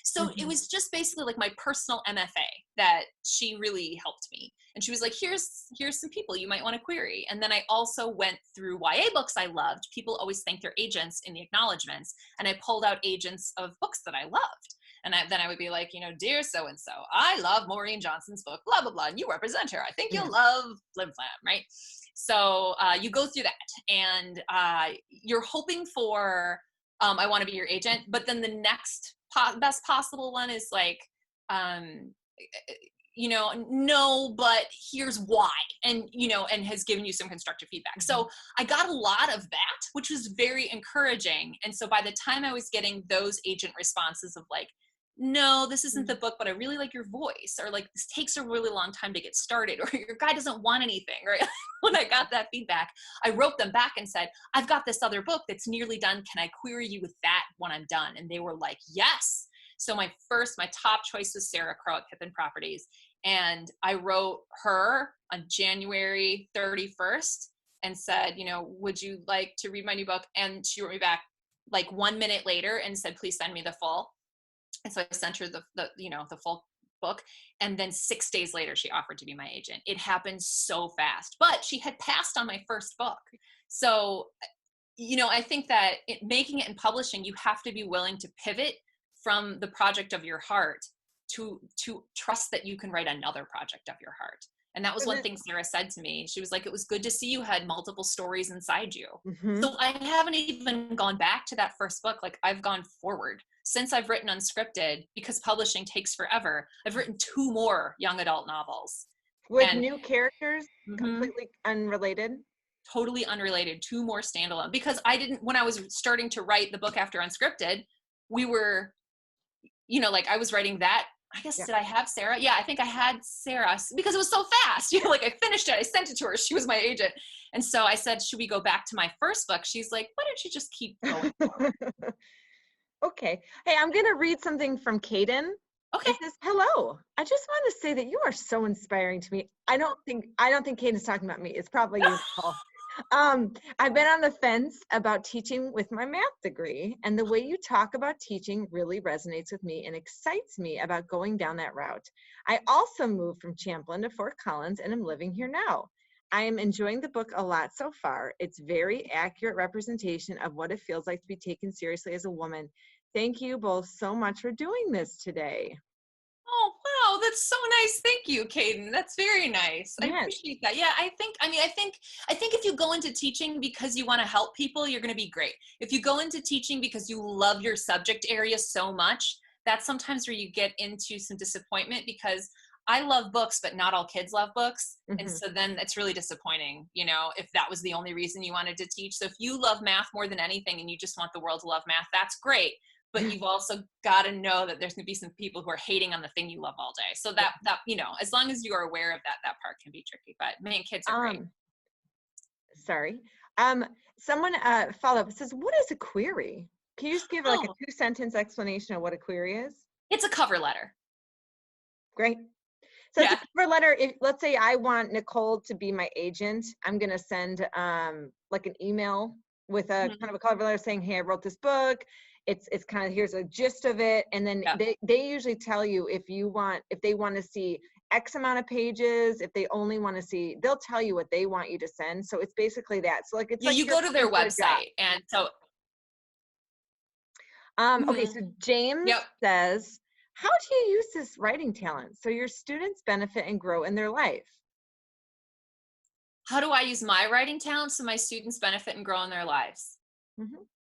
so it was just basically like my personal MFA that she really helped me. And she was like, here's some people you might want to query. And then I also went through YA books I loved. People always thank their agents in the acknowledgments. And I pulled out agents of books that I loved. And then I would be like, dear so-and-so, I love Maureen Johnson's book, blah, blah, blah, and you represent her. I think you'll love Flim Flam, right? So you go through that, and you're hoping for, I want to be your agent, but then the next best possible one is like, no, but here's why, and has given you some constructive feedback. So I got a lot of that, which was very encouraging. And so by the time I was getting those agent responses of like, no, this isn't the book, but I really like your voice, or like, this takes a really long time to get started, or your guy doesn't want anything, right? When I got that feedback, I wrote them back and said, I've got this other book that's nearly done. Can I query you with that when I'm done? And they were like, yes. So my top choice was Sarah Crow at Pippin Properties. And I wrote her on January 31st and said, would you like to read my new book? And she wrote me back like 1 minute later and said, please send me the full. And so I sent her the full book. And then 6 days later, she offered to be my agent. It happened so fast, but she had passed on my first book. So, I think that making it and publishing, you have to be willing to pivot from the project of your heart to trust that you can write another project of your heart. And that was one thing Sarah said to me. She was like, it was good to see you had multiple stories inside you. So I haven't even gone back to that first book. Like, I've gone forward since I've written Unscripted, because publishing takes forever. I've written 2 more young adult novels. With new characters, completely unrelated? Totally unrelated. 2 more standalone. Because when I was starting to write the book after Unscripted, we were, I was writing that. I guess, did I have Sarah? Yeah, I think I had Sarah because it was so fast. Like, I finished it. I sent it to her. She was my agent. And so I said, should we go back to my first book? She's like, why don't you just keep going? Okay. Hey, I'm going to read something from Kaden. Okay. It says, hello. I just want to say that you are so inspiring to me. I don't think Kaden's talking about me. It's probably you, Paul. I've been on the fence about teaching with my math degree, and the way you talk about teaching really resonates with me and excites me about going down that route. I also moved from Champlin to Fort Collins and am living here now. I am enjoying the book a lot so far. It's very accurate representation of what it feels like to be taken seriously as a woman. Thank you both so much for doing this today. Oh, wow. That's so nice. Thank you, Kaden. That's very nice. I appreciate that. Yeah, I think if you go into teaching because you want to help people, you're going to be great. If you go into teaching because you love your subject area so much, that's sometimes where you get into some disappointment, because I love books, but not all kids love books. And so then it's really disappointing, if that was the only reason you wanted to teach. So if you love math more than anything and you just want the world to love math, that's great. But you've also got to know that there's going to be some people who are hating on the thing you love all day. So that as long as you are aware of that part can be tricky. But man, kids are great. Sorry. Someone followed up, says, what is a query? Can you just give like a 2-sentence explanation of what a query is? It's a cover letter. Great. So it's a cover letter. If, let's say I want Nicole to be my agent, I'm going to send like an email with a kind of a cover letter saying, hey, I wrote this book. It's kind of, here's a gist of it. And then they usually tell you if they want to see X amount of pages, if they only want to see, they'll tell you what they want you to send. So it's basically that. So like, it's like you go to their website. And so. Okay. So James says, how do you use this writing talent so your students benefit and grow in their life? How do I use my writing talent so my students benefit and grow in their lives?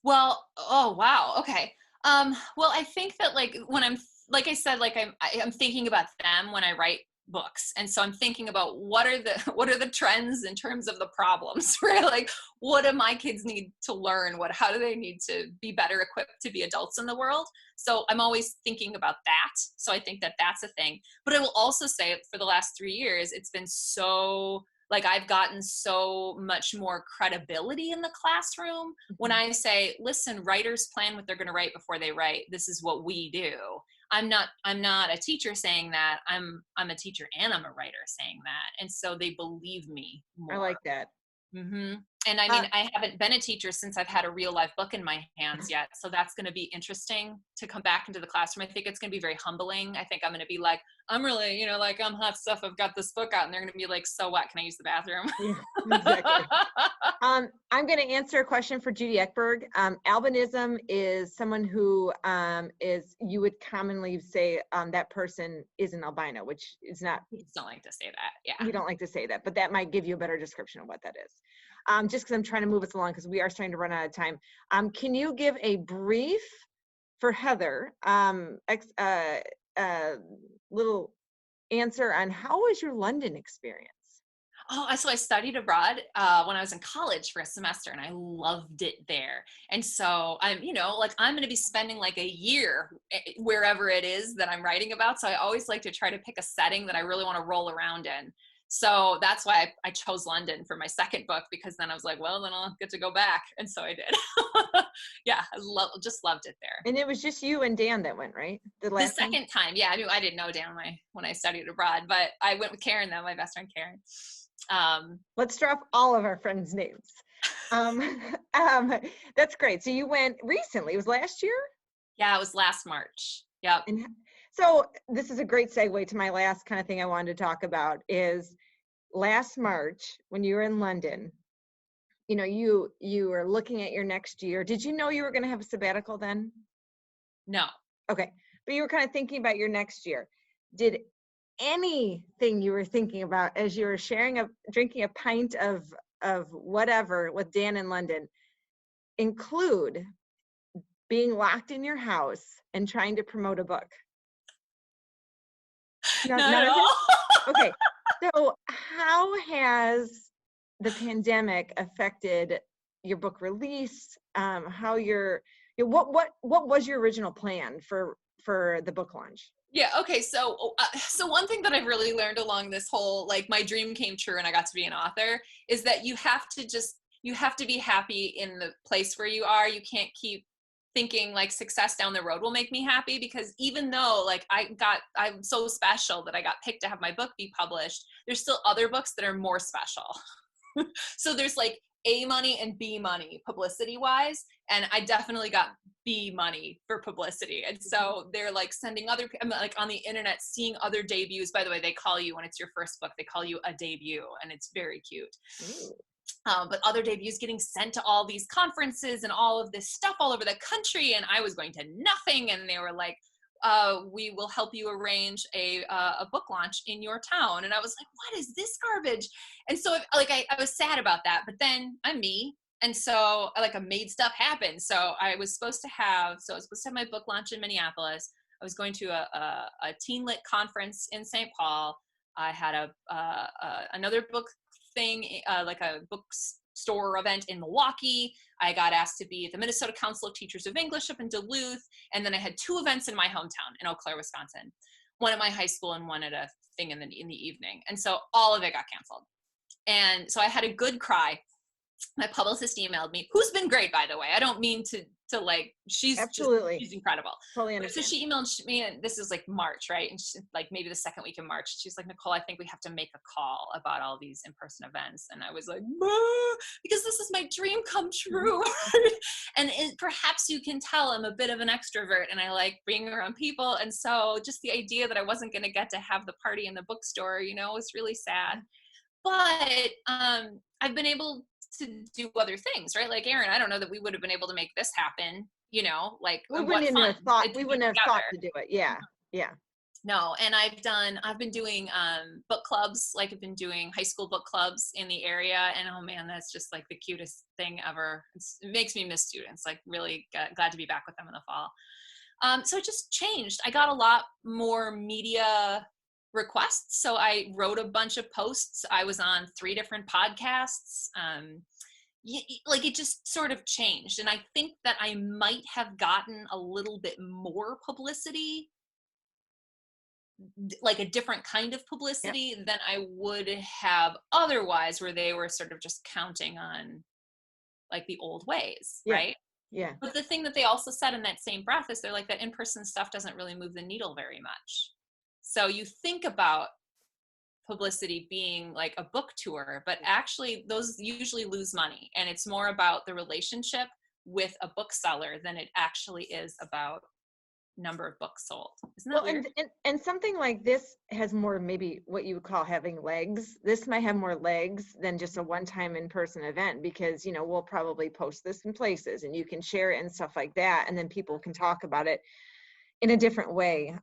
Well, oh, wow. Okay. Well, I think that like when I'm like I said, like I'm thinking about them when I write books. And so I'm thinking about what are the trends in terms of the problems, right? Like, what do my kids need to learn? How do they need to be better equipped to be adults in the world? So I'm always thinking about that. So I think that that's a thing. But I will also say for the last 3 years, it's been so, like, I've gotten so much more credibility in the classroom when I say, listen, writers plan what they're going to write before they write. This is what we do. I'm not a teacher saying that. I'm a teacher and I'm a writer saying that. And so they believe me more. I like that. Mm-hmm. And I mean, I haven't been a teacher since I've had a real live book in my hands yet. So that's going to be interesting to come back into the classroom. I think it's going to be very humbling. I think I'm going to be like, I'm really, like, I'm hot stuff. I've got this book out. And they're going to be like, so what? Can I use the bathroom? Yeah, exactly. I'm going to answer a question for Judy Eckberg. Albinism is someone who you would commonly say that person is an albino, which is not. You just don't like to say that. Yeah. You don't like to say that, but that might give you a better description of what that is. Just because I'm trying to move us along because we are starting to run out of time. Can you give a brief for Heather, little answer on how was your London experience? Oh, so I studied abroad when I was in college for a semester, and I loved it there. And so I'm going to be spending like a year wherever it is that I'm writing about. So I always like to try to pick a setting that I really want to roll around in. So that's why I chose London for my second book, because then I was like, well, then I'll get to go back. And so I did. Yeah, I just loved it there. And it was just you and Dan that went, right? The second time. Yeah, I mean, I didn't know Dan when I studied abroad, but I went with Karen, though, my best friend Karen. Let's drop all of our friends' names. That's great. So you went recently. It was last year? Yeah, it was last March. Yep. And so this is a great segue to my last kind of thing I wanted to talk about is last March when you were in London, you were looking at your next year. Did you know you were going to have a sabbatical then? No. Okay. But you were kind of thinking about your next year. Did anything you were thinking about as you were drinking a pint of whatever with Dan in London include being locked in your house and trying to promote a book? Not at all. Okay. So how has the pandemic affected your book release? How what was your original plan for the book launch? Yeah. Okay. So one thing that I've really learned along this whole, like, my dream came true and I got to be an author, is that you have to be happy in the place where you are. You can't keep thinking like success down the road will make me happy, because even though like I'm so special that I got picked to have my book be published, there's still other books that are more special. So there's like A money and B money publicity wise. And I definitely got B money for publicity. And so they're like sending I'm like on the internet, seeing other debuts. By the way, they call you, when it's your first book, they call you a debut, and it's very cute. But other debuts getting sent to all these conferences and all of this stuff all over the country. And I was going to nothing. And they were like, we will help you arrange a book launch in your town. And I was like, what is this garbage? And so I was sad about that, but then I'm me. And so I made stuff happen. So I was supposed to have my book launch in Minneapolis. I was going to a teen lit conference in St. Paul. I had another book thing, like a bookstore event in Milwaukee. I got asked to be at the Minnesota Council of Teachers of English up in Duluth. And then I had 2 events in my hometown in Eau Claire, Wisconsin. One at my high school and one at a thing in the evening. And so all of it got canceled. And so I had a good cry. My publicist emailed me, who's been great, by the way. I don't mean to like, she's incredible. Totally understand. So she emailed me, and this is like March, right? And she, like maybe the second week in March, she's like, Nicole, I think we have to make a call about all these in-person events. And I was like, because this is my dream come true. And perhaps you can tell I'm a bit of an extrovert and I like being around people. And so just the idea that I wasn't going to get to have the party in the bookstore, was really sad. But I've been able to do other things, right? Like, Aaron, I don't know that we would have been able to make this happen, like we wouldn't have thought to do it. Yeah. No. And I've been doing book clubs. Like, I've been doing high school book clubs in the area, and oh man, that's just like the cutest thing ever. It makes me miss students, like really glad to be back with them in the fall. So it just changed. I got a lot more media requests. So I wrote a bunch of posts. I was on 3 different podcasts. Like it just sort of changed. And I think that I might have gotten a little bit more publicity, like a different kind of publicity than I would have otherwise, where they were sort of just counting on like the old ways, Yeah. right? Yeah. But the thing that they also said in that same breath is they're like, that in-person stuff doesn't really move the needle very much. So you think about publicity being like a book tour, but actually those usually lose money. And it's more about the relationship with a bookseller than it actually is about number of books sold. Isn't that weird? And something like this has more, maybe what you would call having legs. This might have more legs than just a one-time in-person event, because, you know, we'll probably post this in places and you can share it and stuff like that. And then people can talk about it in a different way.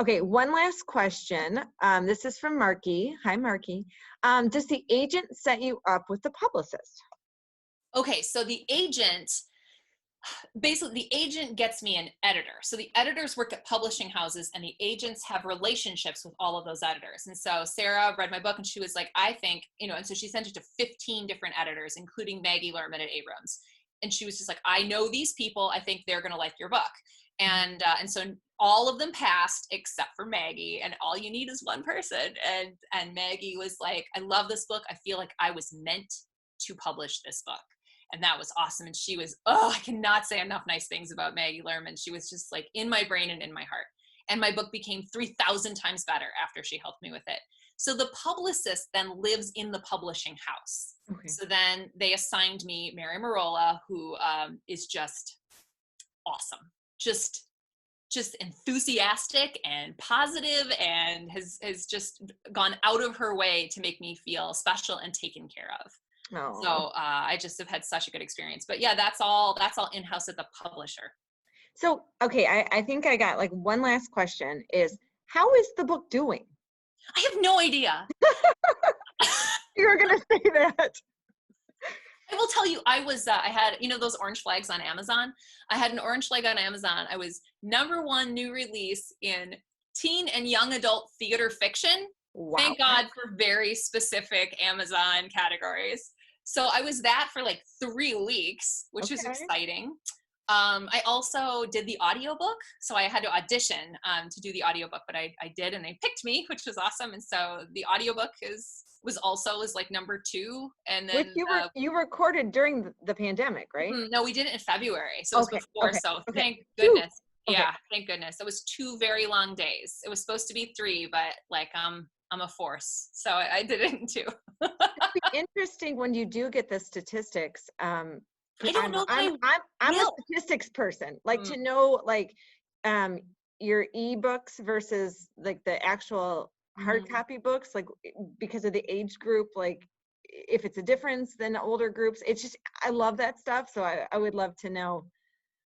Okay, one last question. This is from Marky. Hi, Marky. Does the agent set you up with the publicist? Okay, so the agent, basically the agent gets me an editor. So the editors work at publishing houses and the agents have relationships with all of those editors. And so Sarah read my book and she was like, I think, you know, and so she sent it to 15 different editors, including Maggie Lerman at Abrams. And she was just like, I know these people, I think they're going to like your book. And so all of them passed except for Maggie, and all you need is one person. And Maggie was like, I love this book. I feel like I was meant to publish this book. And that was awesome. And she was, I cannot say enough nice things about Maggie Lerman. She was just like in my brain and in my heart. And my book became 3,000 times better after she helped me with it. So the publicist then lives in the publishing house. Okay. So then they assigned me Mary Marola, who is just awesome. Just enthusiastic and positive, and has just gone out of her way to make me feel special and taken care of. Oh. So I just have had such a good experience. But yeah, that's all in-house at the publisher. So, okay, I think I got like one last question is, how is the book doing? I have no idea. You were going to say that. I will tell you, I had, you know, those orange flags on Amazon. I had an orange flag on Amazon. I was #1 new release in teen and young adult theater fiction. Wow. Thank God for very specific Amazon categories. So I was that for like 3 weeks, which is exciting. I also did the audiobook. So I had to audition to do the audiobook, but I did, and they picked me, which was awesome. And so the audiobook was like #2. And then which you recorded during the pandemic, right? No, we did it in February. So it was before. So thank goodness. Yeah, thank goodness. It was 2 very long days. It was supposed to be 3, but like I'm a force. So I did it in 2. It'd be interesting when you do get the statistics. I don't know. I'm a statistics person. Like to know like your ebooks versus like the actual hard copy books, like because of the age group, like if it's a difference than older groups. It's just, I love that stuff. So I would love to know.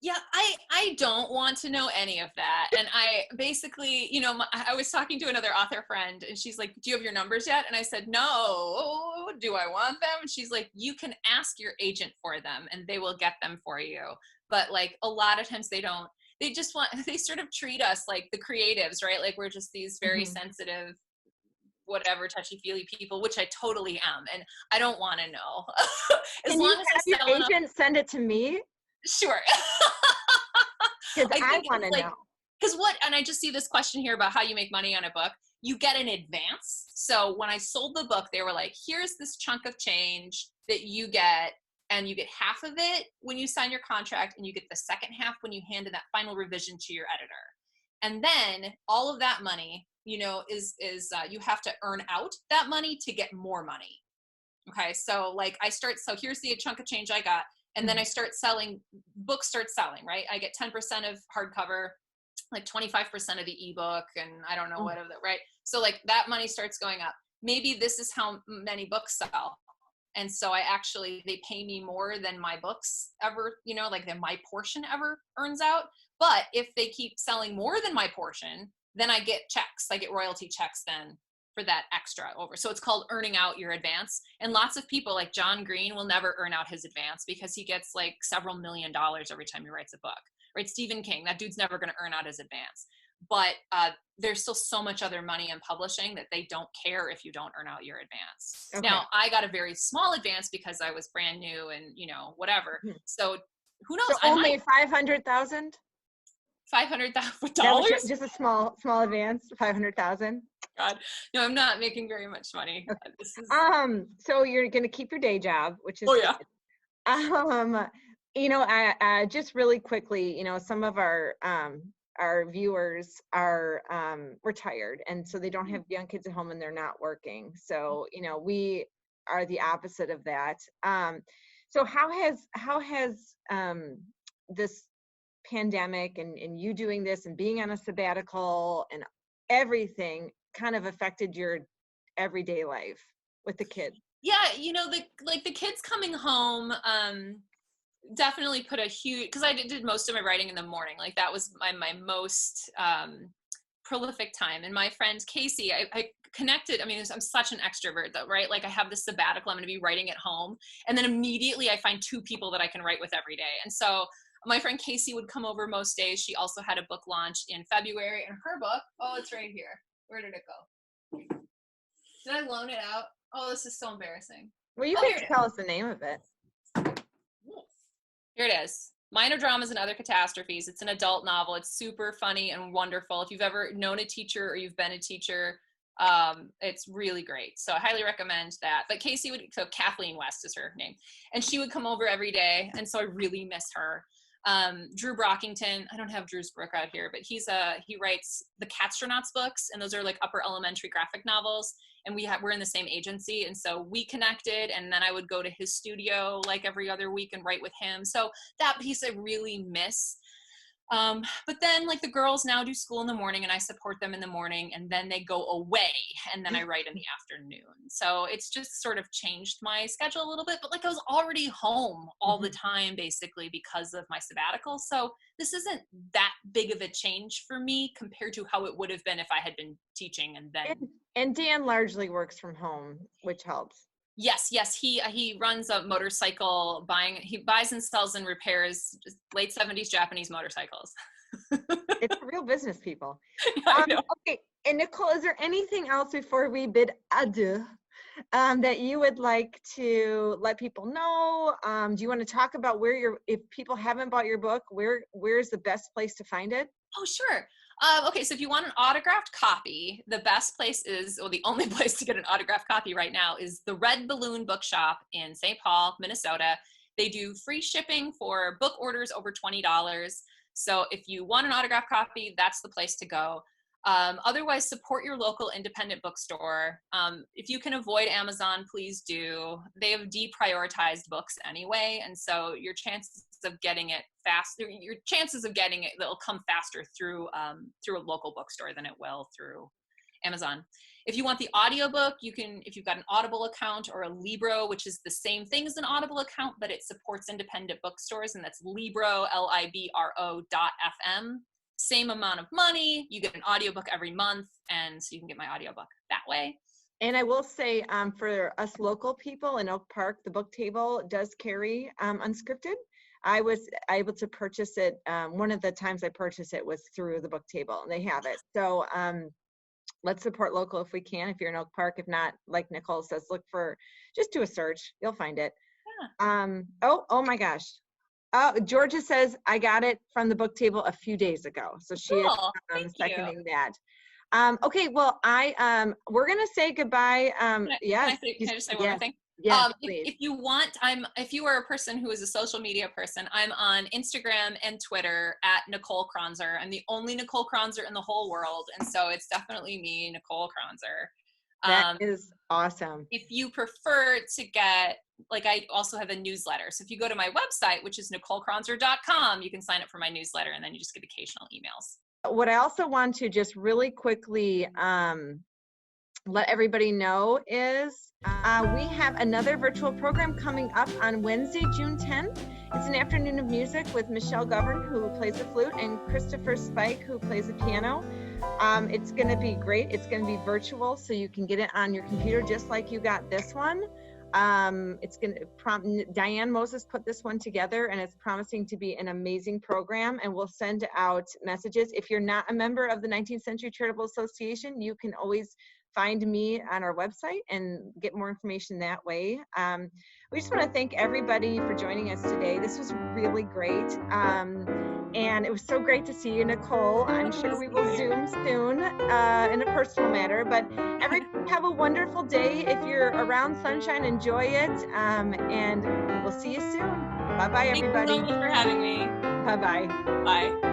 Yeah, I don't want to know any of that. And I basically, you know, I was talking to another author friend and she's like, do you have your numbers yet? And I said, no. Do I want them? And she's like, you can ask your agent for them and they will get them for you. But like a lot of times they don't. They sort of treat us like the creatives, right? Like we're just these very sensitive, whatever, touchy-feely people, which I totally am. And I don't want to know. Can you have your agent send it to me? Sure. Because I want to know. Because and I just see this question here about how you make money on a book. You get an advance. So when I sold the book, they were like, here's this chunk of change that you get, and you get half of it when you sign your contract, and you get the second half when you hand in that final revision to your editor. And then all of that money, you know, is you have to earn out that money to get more money. Okay, so like so here's the chunk of change I got. And then I start selling, books start selling, right? I get 10% of hardcover, like 25% of the ebook, and I don't know what of it, right? So like that money starts going up. Maybe this is how many books sell. And so they pay me more than my books ever, you know, like than my portion ever earns out. But if they keep selling more than my portion, then I get checks. I get royalty checks then for that extra over. So it's called earning out your advance. And lots of people like John Green will never earn out his advance because he gets like several $1 million every time he writes a book. right? Stephen King, that dude's never going to earn out his advance. But there's still so much other money in publishing that they don't care if you don't earn out your advance. Okay. Now, I got a very small advance because I was brand new and, whatever. Mm-hmm. So who knows? So only $500,000? $500,000? Just a small advance, $500,000. God, no, I'm not making very much money. Okay. This is... So you're going to keep your day job, which is yeah. I just really quickly, some of our viewers are retired, and so they don't have young kids at home and they're not working. So we are the opposite of that. So how has this pandemic and you doing this and being on a sabbatical and everything kind of affected your everyday life with the kids? Yeah, the kids coming home definitely put a huge, because I did most of my writing in the morning. Like that was my most prolific time. And my friend Casey, I connected. I mean, I'm such an extrovert though, right? Like I have this sabbatical, I'm going to be writing at home. And then immediately I find 2 people that I can write with every day. And so my friend Casey would come over most days. She also had a book launch in February, and her book, it's right here. Where did it go? Did I loan it out? Oh, this is so embarrassing. Well, you can tell us the name of it. Here it is. Minor Dramas and Other Catastrophes. It's an adult novel. It's super funny and wonderful. If you've ever known a teacher or you've been a teacher, it's really great. So I highly recommend that. But so Kathleen West is her name. And she would come over every day. And so I really miss her. Drew Brockington, I don't have Drew's book out here, but he writes the Catstronauts books, and those are like upper elementary graphic novels. And we're in the same agency. And so we connected, and then I would go to his studio like every other week and write with him. So that piece I really miss. But then like the girls now do school in the morning, and I support them in the morning, and then they go away, and then I write in the afternoon. So it's just sort of changed my schedule a little bit, but like I was already home all the time basically because of my sabbatical. So this isn't that big of a change for me compared to how it would have been if I had been teaching and then. And Dan largely works from home, which helps. Yes. He runs a motorcycle he buys and sells and repairs late 70s Japanese motorcycles. It's real business, people. I know. Okay. And Nicole, is there anything else before we bid adieu that you would like to let people know? Do you want to talk about if people haven't bought your book, where's the best place to find it? Oh, sure. Okay, so if you want an autographed copy, the best place the only place to get an autographed copy right now is the Red Balloon Bookshop in St. Paul, Minnesota. They do free shipping for book orders over $20. So if you want an autographed copy, that's the place to go. Otherwise, support your local independent bookstore. If you can avoid Amazon, please do. They have deprioritized books anyway, and so your chances of getting it it'll come faster through a local bookstore than it will through Amazon. If you want the audiobook, if you've got an Audible account or a Libro, which is the same thing as an Audible account, but it supports independent bookstores, and that's Libro, libro.fm. Same amount of money, you get an audiobook every month, and so you can get my audiobook that way. And I will say, for us local people in Oak Park, the book table does carry Unscripted. I was able to purchase it. One of the times I purchased it was through the book table, and they have it. So let's support local if we can, if you're in Oak Park. If not, like Nicole says, just do a search. You'll find it. Yeah. Oh my gosh. Georgia says, I got it from the book table a few days ago. So she is seconding that. Okay, well, we're going to say goodbye. Yes. Can I just say one more thing? Yeah, if you want, if you are a person who is a social media person, I'm on Instagram and Twitter at Nicole Kronzer. I'm the only Nicole Kronzer in the whole world. And so it's definitely me, Nicole Kronzer. That is awesome. If you prefer to get, I also have a newsletter. So if you go to my website, which is NicoleKronzer.com, you can sign up for my newsletter, and then you just get occasional emails. What I also want to just really quickly let everybody know is we have another virtual program coming up on Wednesday, June 10th. It's an afternoon of music with Michelle Govern, who plays the flute, and Christopher Spike, who plays the piano. It's going to be great. It's going to be virtual, so you can get it on your computer just like you got this one. It's going to Diane Moses put this one together, and it's promising to be an amazing program, and we'll send out messages. If you're not a member of the 19th Century Charitable Association, you can always find me on our website and get more information that way. We just want to thank everybody for joining us today. This was really great. And it was so great to see you, Nicole. I'm sure we will Zoom soon in a personal matter, but everybody have a wonderful day. If you're around sunshine, enjoy it. And we'll see you soon. Bye-bye, everybody. Thank you so much for having me. Bye-bye. Bye.